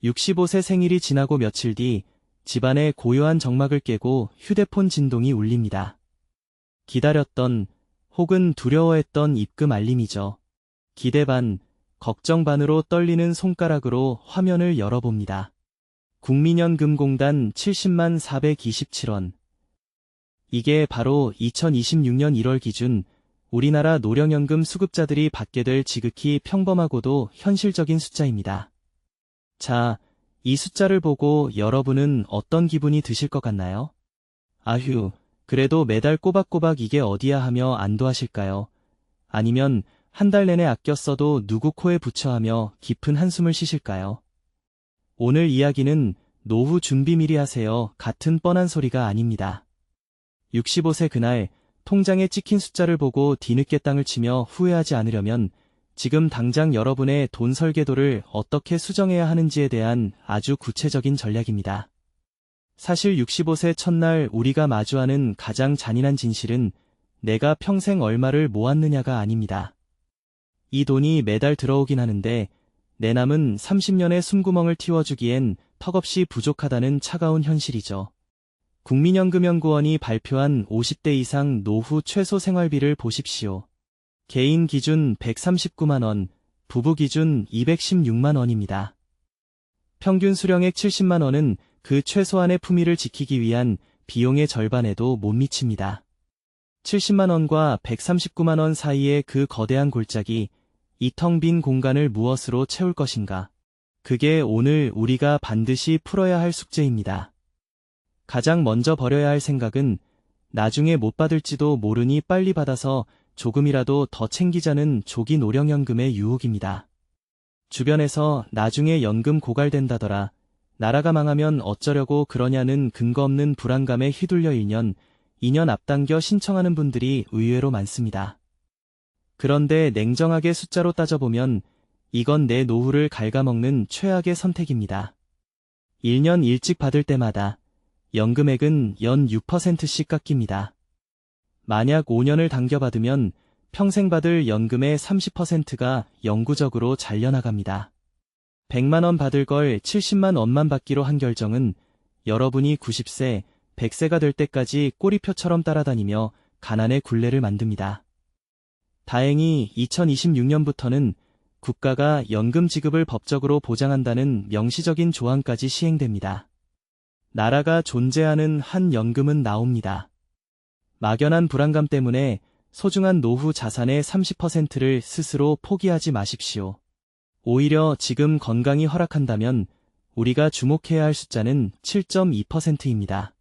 65세 생일이 지나고 며칠 뒤 집안의 고요한 정막을 깨고 휴대폰 진동이 울립니다. 기다렸던 혹은 두려워했던 입금 알림이죠. 기대 반, 걱정 반으로 떨리는 손가락으로 화면을 열어봅니다. 국민연금공단 70만 427원. 이게 바로 2026년 1월 기준 우리나라 노령연금 수급자들이 받게 될 지극히 평범하고도 현실적인 숫자입니다. 자, 이 숫자를 보고 여러분은 어떤 기분이 드실 것 같나요? 아휴, 그래도 매달 꼬박꼬박 이게 어디야 하며 안도하실까요? 아니면 한 달 내내 아껴 써도 누구 코에 붙여 하며 깊은 한숨을 쉬실까요? 오늘 이야기는 노후 준비 미리 하세요 같은 뻔한 소리가 아닙니다. 65세 그날 통장에 찍힌 숫자를 보고 뒤늦게 땅을 치며 후회하지 않으려면 지금 당장 여러분의 돈 설계도를 어떻게 수정해야 하는지에 대한 아주 구체적인 전략입니다. 사실 65세 첫날 우리가 마주하는 가장 잔인한 진실은 내가 평생 얼마를 모았느냐가 아닙니다. 이 돈이 매달 들어오긴 하는데 내 남은 30년의 숨구멍을 틔워주기엔 턱없이 부족하다는 차가운 현실이죠. 국민연금연구원이 발표한 50대 이상 노후 최소 생활비를 보십시오. 개인 기준 139만 원, 부부 기준 216만 원입니다. 평균 수령액 70만 원은 그 최소한의 품위를 지키기 위한 비용의 절반에도 못 미칩니다. 70만 원과 139만 원 사이의 그 거대한 골짜기, 이 텅 빈 공간을 무엇으로 채울 것인가? 그게 오늘 우리가 반드시 풀어야 할 숙제입니다. 가장 먼저 버려야 할 생각은 나중에 못 받을지도 모르니 빨리 받아서 조금이라도 더 챙기자는 조기 노령연금의 유혹입니다. 주변에서 나중에 연금 고갈된다더라, 나라가 망하면 어쩌려고 그러냐는 근거 없는 불안감에 휘둘려 1년, 2년 앞당겨 신청하는 분들이 의외로 많습니다. 그런데 냉정하게 숫자로 따져보면 이건 내 노후를 갉아먹는 최악의 선택입니다. 1년 일찍 받을 때마다 연금액은 연 6%씩 깎입니다. 만약 5년을 당겨받으면 평생 받을 연금의 30%가 영구적으로 잘려나갑니다. 100만 원 받을 걸 70만 원만 받기로 한 결정은 여러분이 90세, 100세가 될 때까지 꼬리표처럼 따라다니며 가난의 굴레를 만듭니다. 다행히 2026년부터는 국가가 연금 지급을 법적으로 보장한다는 명시적인 조항까지 시행됩니다. 나라가 존재하는 한 연금은 나옵니다. 막연한 불안감 때문에 소중한 노후 자산의 30%를 스스로 포기하지 마십시오. 오히려 지금 건강이 허락한다면 우리가 주목해야 할 숫자는 7.2%입니다.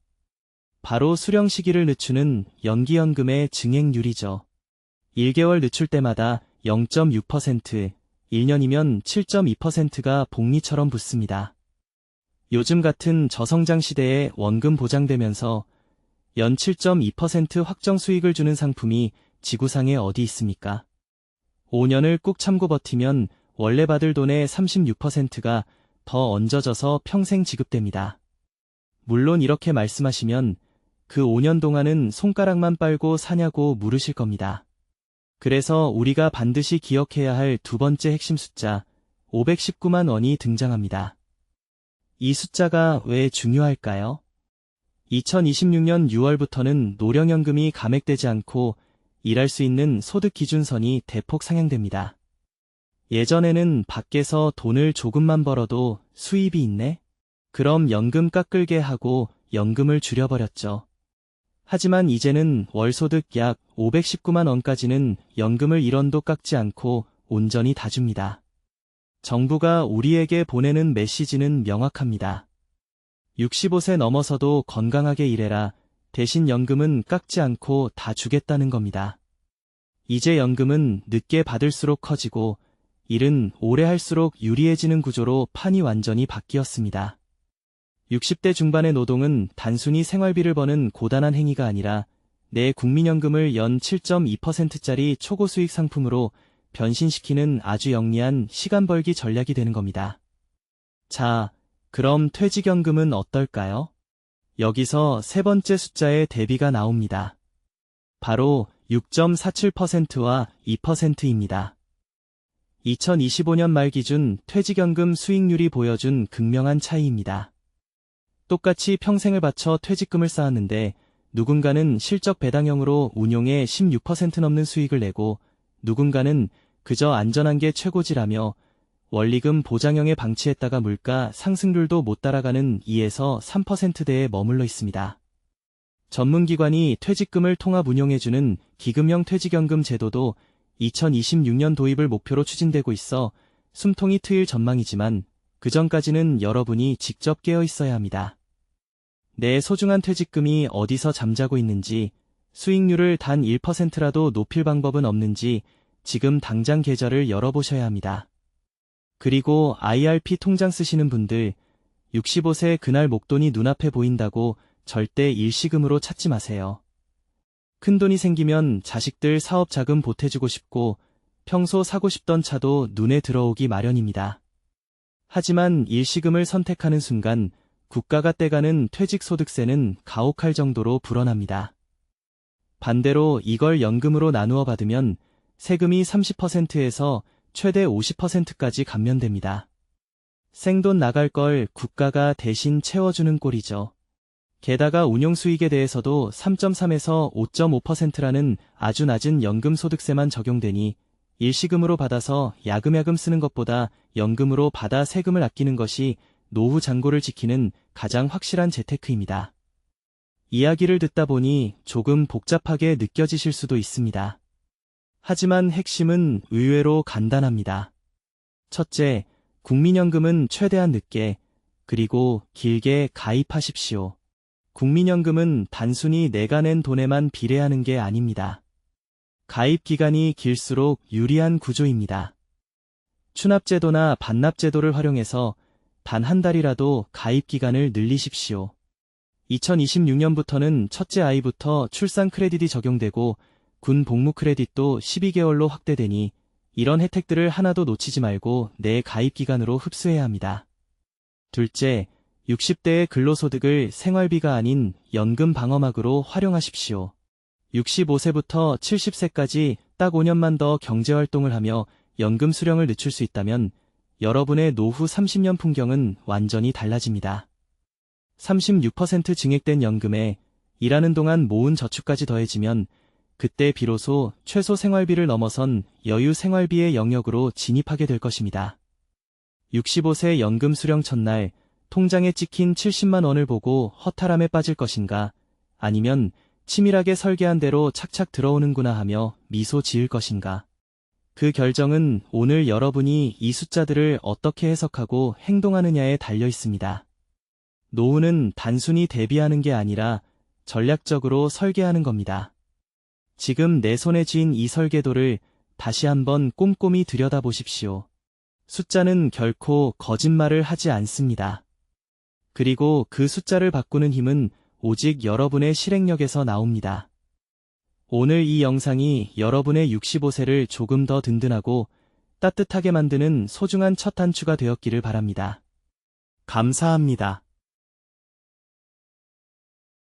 바로 수령 시기를 늦추는 연기연금의 증액률이죠. 1개월 늦출 때마다 0.6%, 1년이면 7.2%가 복리처럼 붙습니다. 요즘 같은 저성장 시대에 원금 보장되면서 연 7.2% 확정 수익을 주는 상품이 지구상에 어디 있습니까? 5년을 꾹 참고 버티면 원래 받을 돈의 36%가 더 얹어져서 평생 지급됩니다. 물론 이렇게 말씀하시면 그 5년 동안은 손가락만 빨고 사냐고 물으실 겁니다. 그래서 우리가 반드시 기억해야 할 두 번째 핵심 숫자 519만 원이 등장합니다. 이 숫자가 왜 중요할까요? 2026년 6월부터는 노령연금이 감액되지 않고 일할 수 있는 소득 기준선이 대폭 상향됩니다. 예전에는 밖에서 돈을 조금만 벌어도 수입이 있네? 그럼 연금 깎을게 하고 연금을 줄여버렸죠. 하지만 이제는 월소득 약 519만 원까지는 연금을 1원도 깎지 않고 온전히 다 줍니다. 정부가 우리에게 보내는 메시지는 명확합니다. 65세 넘어서도 건강하게 일해라. 대신 연금은 깎지 않고 다 주겠다는 겁니다. 이제 연금은 늦게 받을수록 커지고 일은 오래 할수록 유리해지는 구조로 판이 완전히 바뀌었습니다. 60대 중반의 노동은 단순히 생활비를 버는 고단한 행위가 아니라 내 국민연금을 연 7.2%짜리 초고수익 상품으로 변신시키는 아주 영리한 시간 벌기 전략이 되는 겁니다. 자, 그럼 퇴직연금은 어떨까요? 여기서 세 번째 숫자의 대비가 나옵니다. 바로 6.47%와 2%입니다. 2025년 말 기준 퇴직연금 수익률이 보여준 극명한 차이입니다. 똑같이 평생을 바쳐 퇴직금을 쌓았는데 누군가는 실적 배당형으로 운용에 16% 넘는 수익을 내고 누군가는 그저 안전한 게 최고지라며 원리금 보장형에 방치했다가 물가 상승률도 못 따라가는 2에서 3%대에 머물러 있습니다. 전문기관이 퇴직금을 통합 운용해주는 기금형 퇴직연금 제도도 2026년 도입을 목표로 추진되고 있어 숨통이 트일 전망이지만 그전까지는 여러분이 직접 깨어 있어야 합니다. 내 소중한 퇴직금이 어디서 잠자고 있는지, 수익률을 단 1%라도 높일 방법은 없는지 지금 당장 계좌를 열어보셔야 합니다. 그리고 IRP 통장 쓰시는 분들, 65세 그날 목돈이 눈앞에 보인다고 절대 일시금으로 찾지 마세요. 큰돈이 생기면 자식들 사업 자금 보태주고 싶고 평소 사고 싶던 차도 눈에 들어오기 마련입니다. 하지만 일시금을 선택하는 순간 국가가 떼가는 퇴직소득세는 가혹할 정도로 불어납니다. 반대로 이걸 연금으로 나누어 받으면 세금이 30%에서 최대 50%까지 감면됩니다. 생돈 나갈 걸 국가가 대신 채워주는 꼴이죠. 게다가 운용수익에 대해서도 3.3에서 5.5%라는 아주 낮은 연금소득세만 적용되니 일시금으로 받아서 야금야금 쓰는 것보다 연금으로 받아 세금을 아끼는 것이 노후 잔고를 지키는 가장 확실한 재테크입니다. 이야기를 듣다 보니 조금 복잡하게 느껴지실 수도 있습니다. 하지만 핵심은 의외로 간단합니다. 첫째, 국민연금은 최대한 늦게, 그리고 길게 가입하십시오. 국민연금은 단순히 내가 낸 돈에만 비례하는 게 아닙니다. 가입 기간이 길수록 유리한 구조입니다. 추납제도나 반납제도를 활용해서 단 한 달이라도 가입 기간을 늘리십시오. 2026년부터는 첫째 아이부터 출산 크레딧이 적용되고 군 복무 크레딧도 12개월로 확대되니 이런 혜택들을 하나도 놓치지 말고 내 가입 기간으로 흡수해야 합니다. 둘째, 60대의 근로소득을 생활비가 아닌 연금 방어막으로 활용하십시오. 65세부터 70세까지 딱 5년만 더 경제활동을 하며 연금 수령을 늦출 수 있다면 여러분의 노후 30년 풍경은 완전히 달라집니다. 36% 증액된 연금에 일하는 동안 모은 저축까지 더해지면 그때 비로소 최소 생활비를 넘어선 여유 생활비의 영역으로 진입하게 될 것입니다. 65세 연금 수령 첫날 통장에 찍힌 70만 원을 보고 허탈함에 빠질 것인가, 아니면 치밀하게 설계한 대로 착착 들어오는구나 하며 미소 지을 것인가. 그 결정은 오늘 여러분이 이 숫자들을 어떻게 해석하고 행동하느냐에 달려 있습니다. 노후는 단순히 대비하는 게 아니라 전략적으로 설계하는 겁니다. 지금 내 손에 쥔 이 설계도를 다시 한번 꼼꼼히 들여다보십시오. 숫자는 결코 거짓말을 하지 않습니다. 그리고 그 숫자를 바꾸는 힘은 오직 여러분의 실행력에서 나옵니다. 오늘 이 영상이 여러분의 65세를 조금 더 든든하고 따뜻하게 만드는 소중한 첫 단추가 되었기를 바랍니다. 감사합니다.